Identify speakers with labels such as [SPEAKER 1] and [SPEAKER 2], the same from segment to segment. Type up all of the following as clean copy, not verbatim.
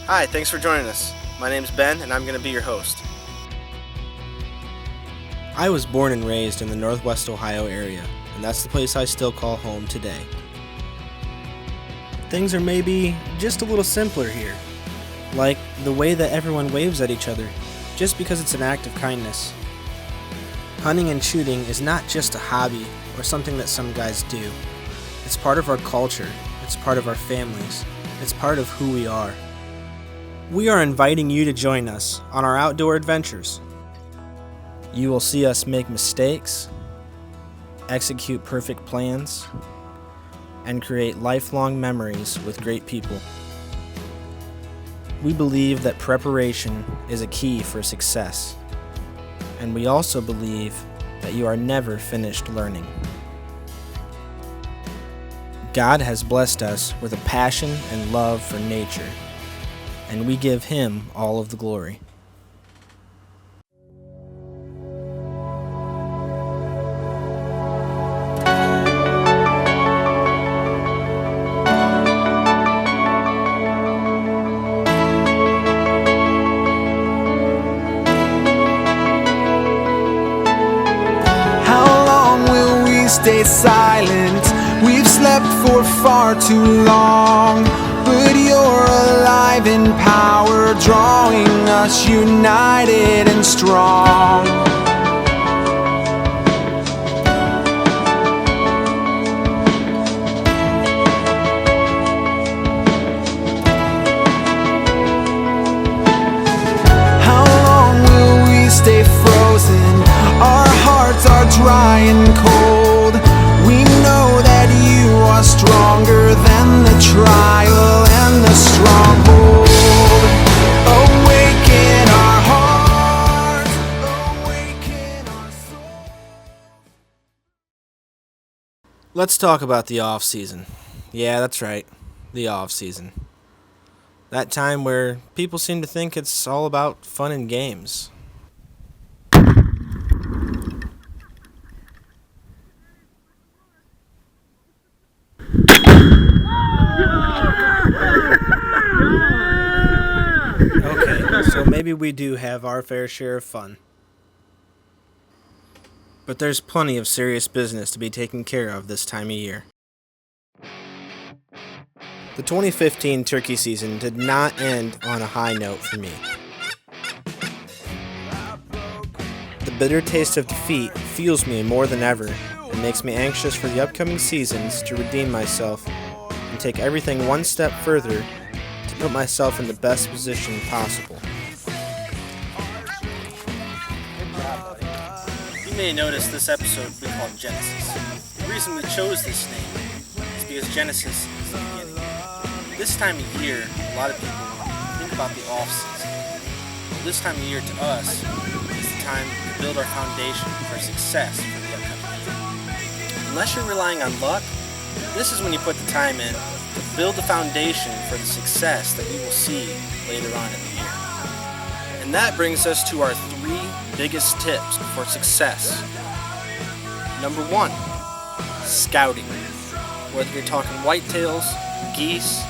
[SPEAKER 1] Hi, thanks for joining us. My name's Ben, and I'm going to be your host. I was born and raised in the Northwest Ohio area, and that's the place I still call home today. Things are maybe just a little simpler here, like the way that everyone waves at each other, just because it's an act of kindness. Hunting and shooting is not just a hobby or something that some guys do. It's part of our culture, it's part of our families, it's part of who we are. We are inviting you to join us on our outdoor adventures. You will see us make mistakes, execute perfect plans, and create lifelong memories with great people. We believe that preparation is a key for success, and we also believe that you are never finished learning. God has blessed us with a passion and love for nature, and we give Him all of the glory.
[SPEAKER 2] How long will we stay silent? We've slept for far too long, but you're alive in power, drawing us united and strong. How long will we stay frozen? Our hearts are dry and cold. We know that you are stronger than the trial and the stronghold. Awaken our hearts, awaken our soul.
[SPEAKER 1] Let's talk about the off season. Yeah, that's right, the off season. That time where people seem to think it's all about fun and games. Okay, so maybe we do have our fair share of fun. But there's plenty of serious business to be taken care of this time of year. The 2015 turkey season did not end on a high note for me. The bitter taste of defeat fuels me more than ever and makes me anxious for the upcoming seasons to redeem myself and take everything one step further to put myself in the best position possible. You may notice this episode we call Genesis. The reason we chose this name is because Genesis is the beginning. This time of year, a lot of people think about the off-season. Well, this time of year to us is the time to build our foundation for success for the upcoming year. Unless you're relying on luck, this is when you put the time in to build the foundation for the success that you will see later on in the year. And that brings us to our 3 biggest tips for success. Number 1, scouting. Whether you're talking whitetails, geese,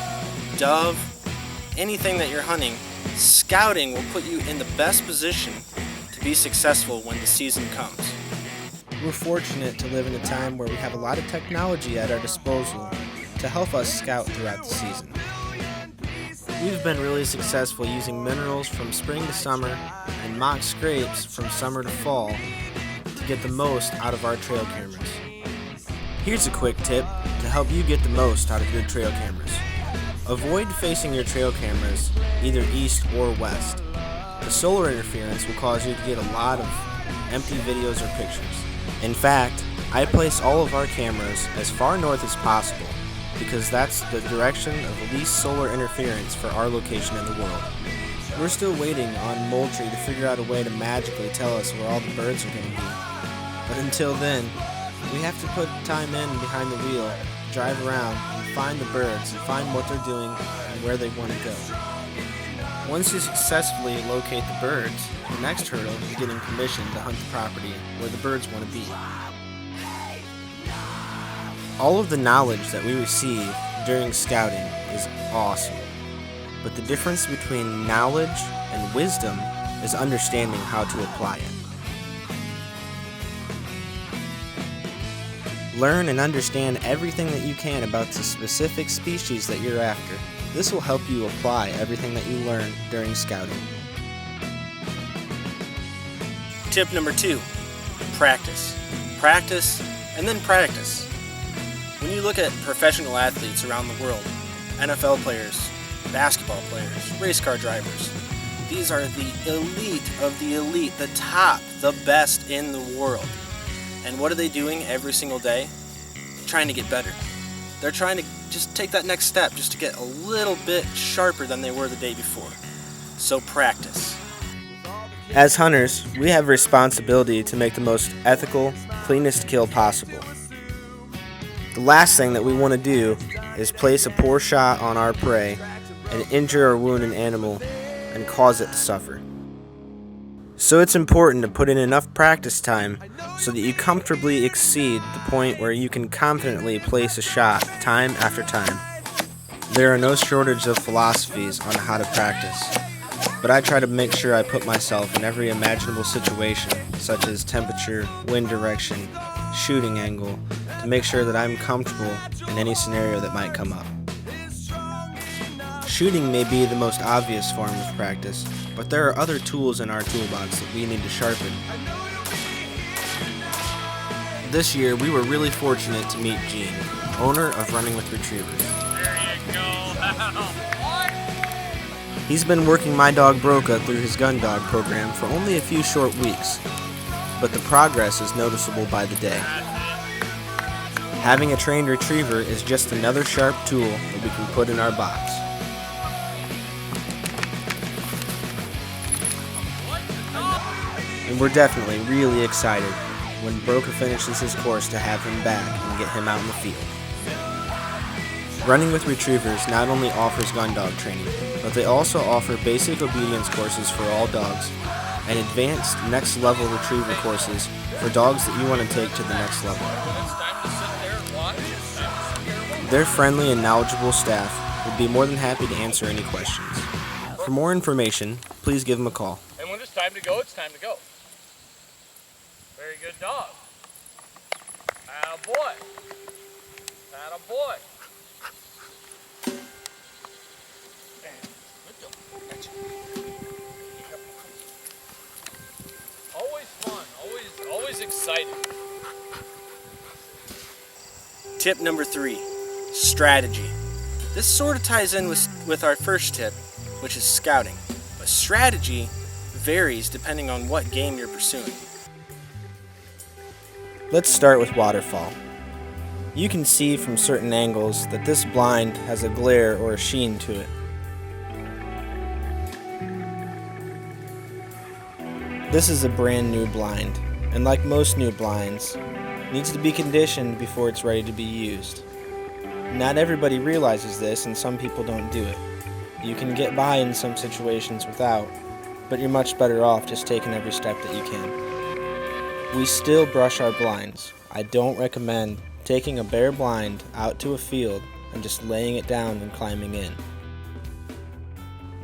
[SPEAKER 1] dove, anything that you're hunting, scouting will put you in the best position to be successful when the season comes. We're fortunate to live in a time where we have a lot of technology at our disposal to help us scout throughout the season. We've been really successful using minerals from spring to summer and mock scrapes from summer to fall to get the most out of our trail cameras. Here's a quick tip to help you get the most out of your trail cameras. Avoid facing your trail cameras either east or west. The solar interference will cause you to get a lot of empty videos or pictures. In fact, I place all of our cameras as far north as possible because that's the direction of least solar interference for our location in the world. We're still waiting on Moultrie to figure out a way to magically tell us where all the birds are going to be. But until then, we have to put time in behind the wheel, drive around, and find the birds and find what they're doing and where they want to go. Once you successfully locate the birds, the next hurdle is getting permission to hunt the property where the birds want to be. All of the knowledge that we receive during scouting is awesome. but the difference between knowledge and wisdom is understanding how to apply it. Learn and understand everything that you can about the specific species that you're after. This will help you apply everything that you learn during scouting. Tip number 2, practice. Practice and then practice. When you look at professional athletes around the world, NFL players, basketball players, race car drivers, these are the elite of the elite, the top, the best in the world. And what are they doing every single day? Trying to get better. They're trying to just take that next step, just to get a little bit sharper than they were the day before. So practice. As hunters, we have a responsibility to make the most ethical, cleanest kill possible. The last thing that we want to do is place a poor shot on our prey and injure or wound an animal and cause it to suffer. So it's important to put in enough practice time so that you comfortably exceed the point where you can confidently place a shot time after time. There are no shortage of philosophies on how to practice, but I try to make sure I put myself in every imaginable situation, such as temperature, wind direction, shooting angle, to make sure that I'm comfortable in any scenario that might come up. Shooting may be the most obvious form of practice, but there are other tools in our toolbox that we need to sharpen. This year, we were really fortunate to meet Gene, owner of Running with Retrievers.
[SPEAKER 3] There you go.
[SPEAKER 1] He's been working my dog Broca through his gun dog program for only a few short weeks, but the progress is noticeable by the day. Having a trained retriever is just another sharp tool that we can put in our box. And we're definitely really excited when Broca finishes his course to have him back and get him out in the field. Running with Retrievers not only offers gun dog training, but they also offer basic obedience courses for all dogs and advanced next level retriever courses for dogs that you want to take to the next level. Their friendly and knowledgeable staff would be more than happy to answer any questions. For more information, please give them a call.
[SPEAKER 3] And when it's time to go, it's time to go. Very good dog. Attaboy. Attaboy. Good dog. Gotcha. Always fun. Always exciting.
[SPEAKER 1] Tip number 3, strategy. This sort of ties in with our first tip, which is scouting. But strategy varies depending on what game you're pursuing. Let's start with waterfall. You can see from certain angles that this blind has a glare or a sheen to it. This is a brand new blind, and like most new blinds, needs to be conditioned before it's ready to be used. Not everybody realizes this, and some people don't do it. You can get by in some situations without, but you're much better off just taking every step that you can. We still brush our blinds. I don't recommend taking a bare blind out to a field and just laying it down and climbing in.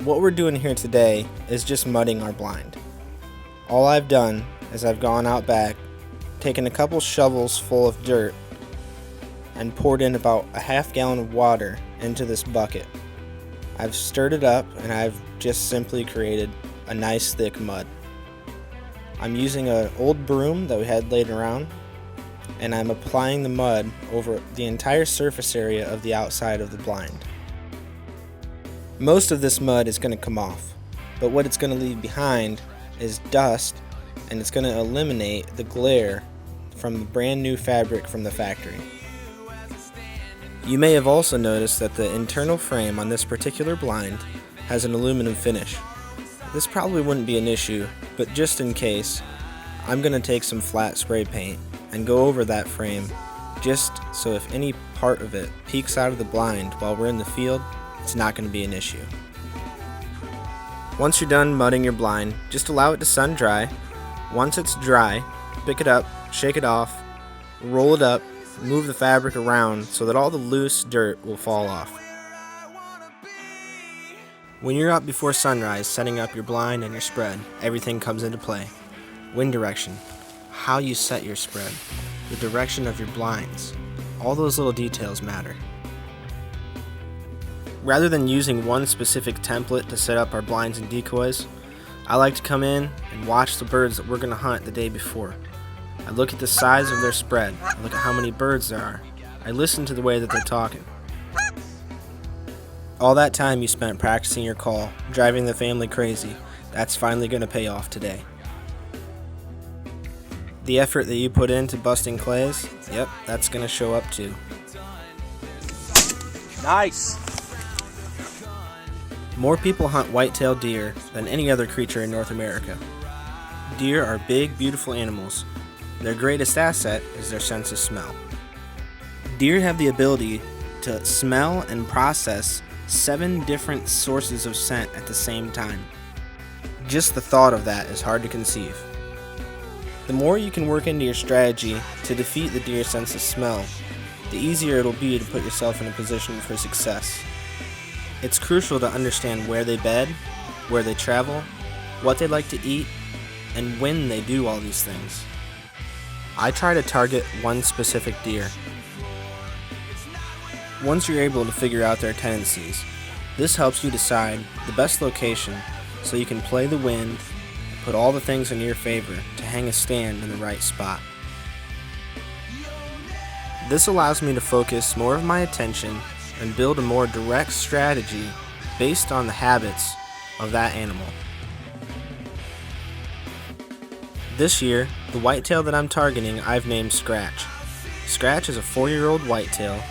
[SPEAKER 1] What we're doing here today is just mudding our blind. All I've done is I've gone out back, taken a couple shovels full of dirt, and poured in about a half gallon of water into this bucket. I've stirred it up and I've just simply created a nice thick mud. I'm using an old broom that we had laid around, and I'm applying the mud over the entire surface area of the outside of the blind. Most of this mud is going to come off, but what it's going to leave behind is dust, and it's going to eliminate the glare from the brand new fabric from the factory. You may have also noticed that the internal frame on this particular blind has an aluminum finish. This probably wouldn't be an issue, but just in case, I'm going to take some flat spray paint and go over that frame just so if any part of it peeks out of the blind while we're in the field, it's not going to be an issue. Once you're done mudding your blind, just allow it to sun dry. Once it's dry, pick it up, shake it off, roll it up, move the fabric around so that all the loose dirt will fall off. When you're up before sunrise setting up your blind and your spread, everything comes into play. Wind direction, how you set your spread, the direction of your blinds, all those little details matter. Rather than using one specific template to set up our blinds and decoys, I like to come in and watch the birds that we're going to hunt the day before. I look at the size of their spread, I look at how many birds there are, I listen to the way that they're talking. All that time you spent practicing your call, driving the family crazy, that's finally going to pay off today. The effort that you put into busting clays, yep, that's going to show up too.
[SPEAKER 3] Nice.
[SPEAKER 1] More people hunt white-tailed deer than any other creature in North America. Deer are big, beautiful animals. Their greatest asset is their sense of smell. Deer have the ability to smell and process 7 different sources of scent at the same time. Just the thought of that is hard to conceive. The more you can work into your strategy to defeat the deer's sense of smell, the easier it'll be to put yourself in a position for success. It's crucial to understand where they bed, where they travel, what they like to eat, and when they do all these things. I try to target one specific deer. Once you're able to figure out their tendencies, this helps you decide the best location so you can play the wind, put all the things in your favor to hang a stand in the right spot. This allows me to focus more of my attention and build a more direct strategy based on the habits of that animal. This year, the whitetail that I'm targeting I've named Scratch. Scratch is a 4-year-old whitetail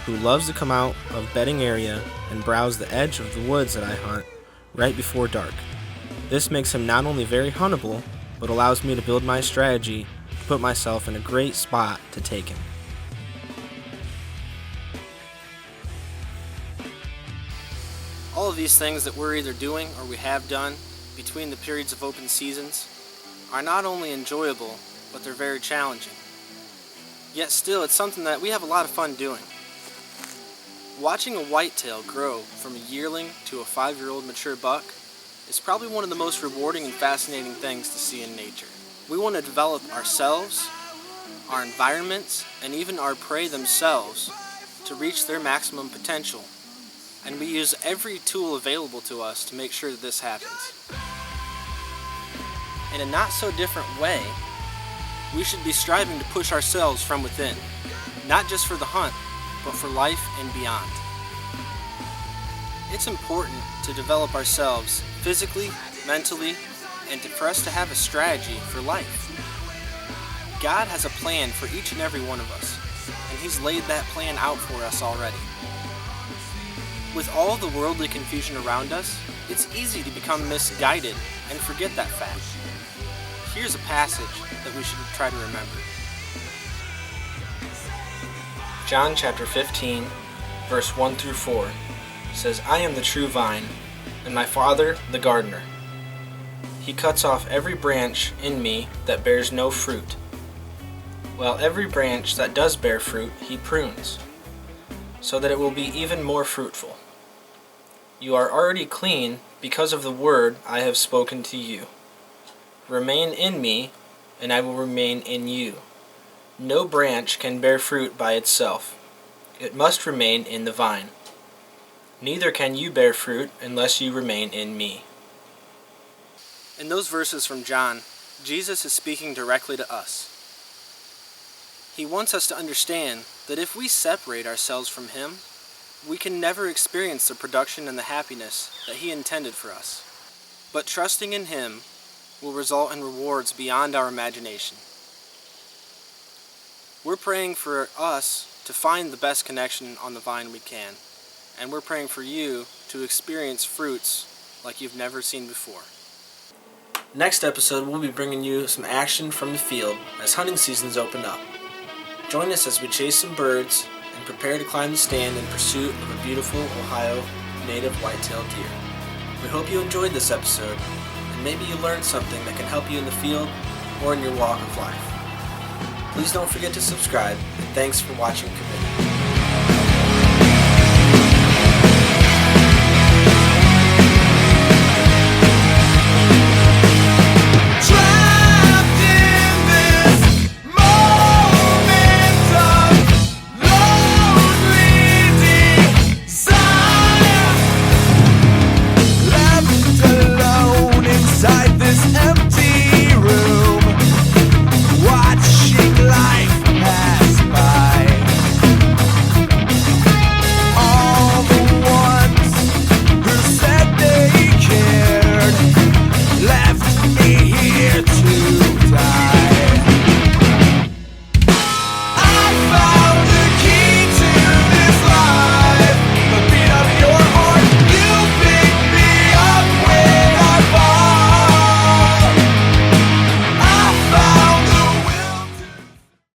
[SPEAKER 1] who loves to come out of bedding area and browse the edge of the woods that I hunt right before dark. This makes him not only very huntable, but allows me to build my strategy to put myself in a great spot to take him. All of these things that we're either doing or we have done between the periods of open seasons are not only enjoyable, but they're very challenging. Yet still, it's something that we have a lot of fun doing. Watching a whitetail grow from a yearling to a 5-year-old mature buck is probably one of the most rewarding and fascinating things to see in nature. We want to develop ourselves, our environments, and even our prey themselves to reach their maximum potential. And we use every tool available to us to make sure that this happens. In a not so different way, we should be striving to push ourselves from within, not just for the hunt, but for life and beyond. It's important to develop ourselves physically, mentally, and for us to have a strategy for life. God has a plan for each and every one of us, and He's laid that plan out for us already. With all the worldly confusion around us, it's easy to become misguided and forget that fact. Here's a passage that we should try to remember. John chapter 15, verse 1 through 4 says, "I am the true vine, and my Father the gardener. He cuts off every branch in me that bears no fruit, while every branch that does bear fruit He prunes, so that it will be even more fruitful. You are already clean because of the word I have spoken to you. Remain in me, and I will remain in you. No branch can bear fruit by itself. It must remain in the vine. Neither can you bear fruit unless you remain in me." In those verses from John, Jesus is speaking directly to us. He wants us to understand that if we separate ourselves from Him, we can never experience the production and the happiness that He intended for us. But trusting in Him will result in rewards beyond our imagination. We're praying for us to find the best connection on the vine we can, and we're praying for you to experience fruits like you've never seen before. Next episode, we'll be bringing you some action from the field as hunting seasons open up. Join us as we chase some birds and prepare to climb the stand in pursuit of a beautiful Ohio native white-tailed deer. We hope you enjoyed this episode, and maybe you learned something that can help you in the field or in your walk of life. Please don't forget to subscribe, and thanks for watching Committed.